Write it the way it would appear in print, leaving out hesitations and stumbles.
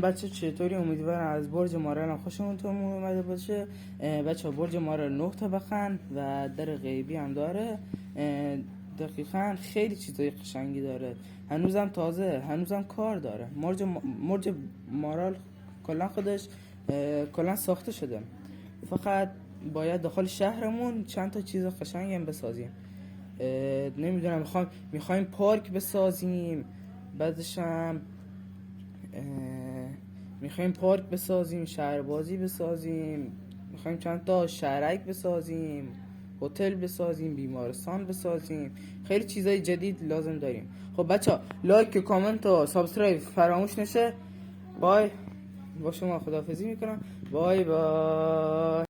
بچه چطوری؟ امیدوارم از برج مارال هم خوشتون اومده باشه. بچه برج مارال 9 طبقه و در غیبی هم داره. دقیقا خیلی چیزای قشنگی داره، هنوزم تازه، هنوزم کار داره. مرج مارال کلا خودش کلا ساخته شده، فقط باید داخل شهرمون چند تا چیز قشنگ هم بسازیم. نمیدونم، میخوایم پارک بسازیم، بعدشم میخوایم پارک بسازیم، شهربازی بسازیم، میخوایم چند تا شهرک بسازیم، هتل بسازیم، بیمارستان بسازیم، خیلی چیزای جدید لازم داریم. خب بچه لایک و کامنت و سابسکرایب فراموش نشه. بای، با شما خداحافظی میکنم. بای بای.